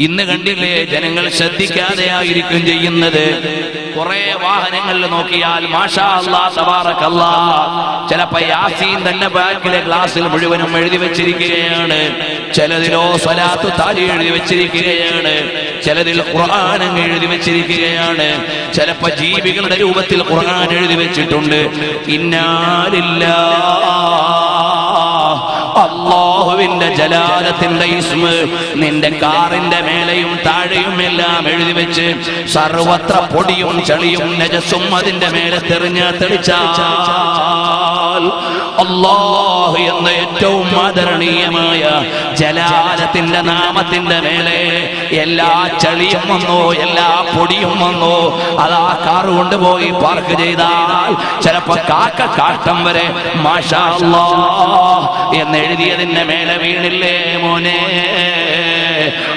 ഇന്ന് കണ്ടില്ലേ ജനങ്ങൾ ശ്രദ്ധിക്കാതെയായിരിക്കും ചെയ്യുന്നത്. കുറെ വാഹനങ്ങളിൽ നോക്കിയാൽ മാഷാ അല്ലാഹ് തബാറകല്ലാഹ്, ചിലപ്പോ യാസീൻ തന്നെ ബാക്കിലെ ഗ്ലാസിൽ മുഴുവനും എഴുതി വെച്ചിരിക്കുകയാണ്, ചിലതിലോ സ്വലാത്തു താലി എഴുതി വെച്ചിരിക്കുകയാണ്, ചിലതിൽ ഖുർആൻ എഴുതി വെച്ചിരിക്കുകയാണ്, ചിലപ്പോ ജീവികളുടെ രൂപത്തിൽ ഖുർആൻ എഴുതി വെച്ചിട്ടുണ്ട്. ഇന്നാ ലില്ലാഹ്, അല്ലാഹുവിന്റെ ജലാലത്തിന്റെ ഇസ്മ നിന്റെ കാറിന്റെ മേലെയും താഴെയും എല്ലാം എഴുതി വെച്ച് സർവത്ര പൊടിയും ചളിയും നജസും അതിന്റെ മേലെ തെളിച്ചാൽ അല്ലാഹു എന്ന ഏറ്റവും ആദരണീയമായ ജലാലത്തിന്റെ നാമത്തിന്റെ മേലെ എല്ലാ ചളിയും വന്നോ എല്ലാ പൊടിയും വന്നോ അതാ കാറ് കൊണ്ടുപോയി പാർക്ക് ചെയ്താൽ ചിലപ്പോ കാട്ടം വരെ മാഷാ അല്ലാഹ് എന്ന് എഴുതിയതിന്റെ മേലെ വീണില്ലേ മോനെ?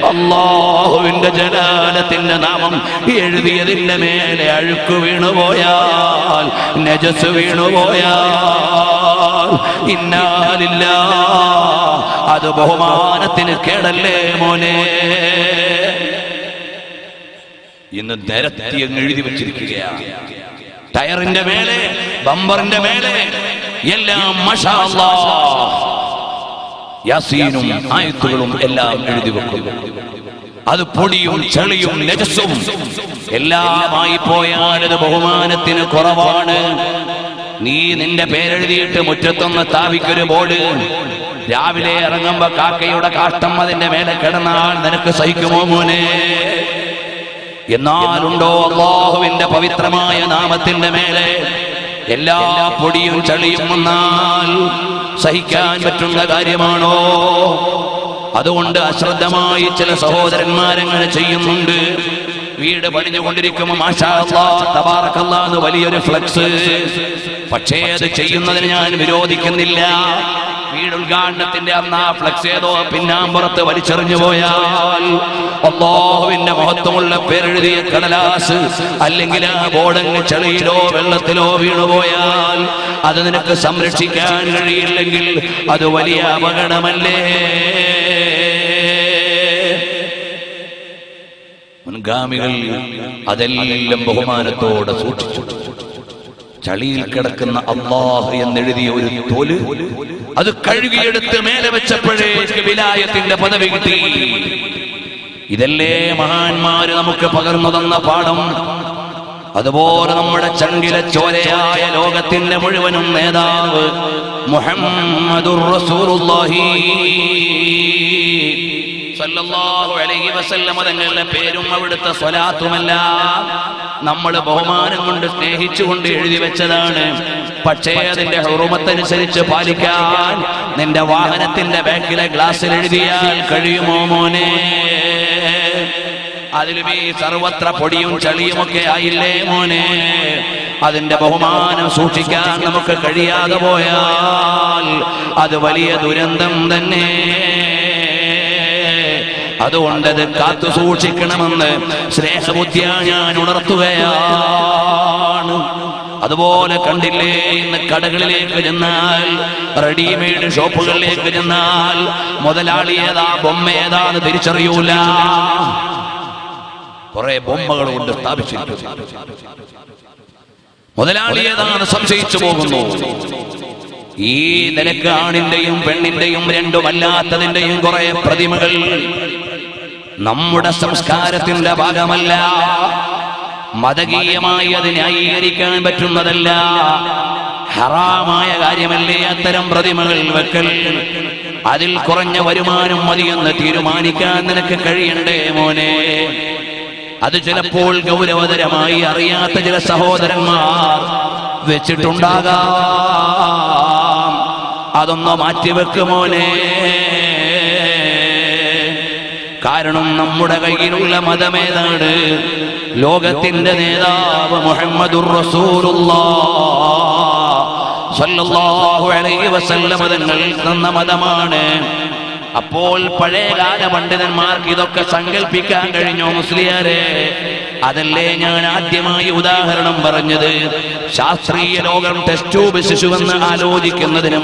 അല്ലാഹുവിന്റെ ജലാലത്തിന്റെ നാമം എഴുതിയതിന്റെ മേലെ അഴുക്ക് വീണുപോയാൽ, നജസ് വീണുപോയാൽ ഇന്നാ ലില്ലാഹ്, അത് ബഹുമാനത്തിന് കേടല്ലേ മോനെ? ഇന്ന് നിരത്തി അങ്ങ് എഴുതി വെച്ചിരിക്കുകയാണ്. ടയറിന്റെ മേലെ, ബമ്പറിന്റെ മേലെ എല്ലാം മാഷാ അല്ലാഹ് യാസീനും ആയത്തുകളും എല്ലാം എഴുതി വെക്കുന്നു. അത് പൊടിയും ചളിയും നജസും എല്ലാമായി പോയാൽ അത് ബഹുമാനത്തിന് കുറവാണ്. നീ നിന്റെ പേരെഴുതിയിട്ട് മുറ്റത്തൊന്ന് സ്ഥാപിക്കൊരു ബോർഡ്, രാവിലെ ഇറങ്ങുമ്പോ കാക്കയുടെ കാഷ്ടം അതിന്റെ മേലെ കിടന്നാൽ നിനക്ക് സഹിക്കുമോ മോനെ? എന്നാലുണ്ടോ അല്ലാഹുവിന്റെ പവിത്രമായ നാമത്തിന്റെ മേലെ എല്ലാ പൊടിയും ചളിയും വന്നാൽ സഹിക്കാൻ പറ്റുന്ന കാര്യമാണോ? അതുകൊണ്ട് അശ്രദ്ധമായി ചില സഹോദരന്മാരങ്ങനെ ചെയ്യുന്നുണ്ട്. വീട് പണിഞ്ഞുകൊണ്ടിരിക്കുമ്പോൾ മാഷാ അല്ലാഹ് തബാറകല്ലാഹ് എന്ന് വലിയൊരു ഫ്ലക്സ്. പക്ഷേ അത് ചെയ്യുന്നതിന് ഞാൻ വിരോധിക്കുന്നില്ല. വീട് ഉദ്ഘാടനത്തിന്റെ അന്ന് ആ ഫ്ലക്സ് ഏതോ പിന്നാമ്പുറത്ത് വലിച്ചെറിഞ്ഞു പോയാൽ, അല്ലാഹുവിന്റെ മഹത്വമുള്ള പേരെഴുതിയ കടലാസ് അല്ലെങ്കിൽ ആ ബോർഡങ്ങ് ചെളിയിലോ വെള്ളത്തിലോ വീണുപോയാൽ അത് നിനക്ക് സംരക്ഷിക്കാൻ കഴിയില്ലെങ്കിൽ അത് വലിയ അപകടമല്ലേ? മുൻഗാമികൾ അതെല്ലാം ബഹുമാനത്തോടെ സൂക്ഷിച്ചു. ചളിയിൽ കിടക്കുന്ന അല്ലാഹ് എന്നെഴുതിയ ഒരു തോല് അത് കഴുകിയെടുത്ത് മേലെ വെച്ചപ്പോഴേക്ക് വിലായത്തിന്റെ പദവി കിട്ടി. ഇതല്ലേ മഹാന്മാര് നമുക്ക് പകർന്നു തന്ന പാഠം. അതുപോലെ നമ്മുടെ ചങ്കിലെ ചോരയായ ലോകത്തിന്റെ മുഴുവനും നേതാവ് മുഹമ്മദുർ റസൂലുള്ളാഹി സല്ലല്ലാഹു അലൈഹി വസല്ലം തങ്ങളുടെ പേരും അവിടുത്തെ സ്വലാത്തുമെല്ലാം നമ്മൾ ബഹുമാനം കൊണ്ട് സ്നേഹിച്ചുകൊണ്ട് എഴുതി വെച്ചതാണ്. പക്ഷേ അതിന്റെ ഹുറുമത്തനുസരിച്ച് പാലിക്കാൻ നിന്റെ വാഹനത്തിന്റെ ബാക്കിലെ ഗ്ലാസ്സിൽ എഴുതിയാൽ കഴിയുമോ മോനെ? അതിലും ഈ സർവത്ര പൊടിയും ചളിയുമൊക്കെ ആയില്ലേ മോനെ? അതിന്റെ ബഹുമാനം സൂക്ഷിക്കാൻ നമുക്ക് കഴിയാതെ പോയാൽ അത് വലിയ ദുരന്തം തന്നെ. അതുകൊണ്ടത് കാത്തു സൂക്ഷിക്കണമെന്ന് സ്നേഹബുദ്ധിയാ ഞാൻ ഉണർത്തുകയാണ്. അതുപോലെ കണ്ടില്ലേ, ഇന്ന് കടകളിലേക്ക് ചെന്നാൽ, റെഡിമെയ്ഡ് ഷോപ്പുകളിലേക്ക് ചെന്നാൽ മുതലാളി ഏതാ ബൊമ്മ ഏതാന്ന് തിരിച്ചറിയൂല. കുറെ ബൊമ്മകൾ കൊണ്ട് സ്ഥാപിച്ചിരിക്കുന്നു. മുതലാളി ഏതാണ് സംശയിച്ചു പോകുന്നു. ഈ നിലക്ക് ആണിന്റെയും പെണ്ണിന്റെയും രണ്ടുമല്ലാത്തതിന്റെയും കുറെ പ്രതിമകൾ നമ്മുടെ സംസ്കാരത്തിന്റെ ഭാഗമല്ല. മതകീയമായി അത് ന്യായീകരിക്കാൻ പറ്റുന്നതല്ല. ഹറാമായ കാര്യമല്ലേ അത്തരം പ്രതിമകൾ വെക്കൽ? അതിൽ കുറഞ്ഞ വരുമാനം മതിയെന്ന് തീരുമാനിക്കാൻ നിനക്ക് കഴിയണ്ടേ മോനെ? അത് ചിലപ്പോൾ ഗൗരവതരമായി അറിയാത്ത ചില സഹോദരന്മാർ വെച്ചിട്ടുണ്ടാകാം. അതൊന്ന് മാറ്റിവെക്കുമോനെ. കാരണം നമ്മുടെ കയ്യിലുള്ള മതമേതാണ്? ലോകത്തിന്റെ നേതാവ് മുഹമ്മദുർ റസൂലുള്ളാഹി സ്വല്ലല്ലാഹു അലൈഹി വസല്ലം തങ്ങൾ തന്ന മതമാണ്. അപ്പോൾ പഴയകാല പണ്ഡിതന്മാർക്ക് ഇതൊക്കെ സങ്കല്പിക്കാൻ കഴിഞ്ഞോ മുസ്ലിയാരെ? അതല്ലേ ഞാൻ ആദ്യമായി ഉദാഹരണം പറഞ്ഞത്. ശാസ്ത്രീയ ലോകം ടെസ്റ്റ് ട്യൂബ് ശിശുവെന്ന് ആലോചിക്കുന്നതിന്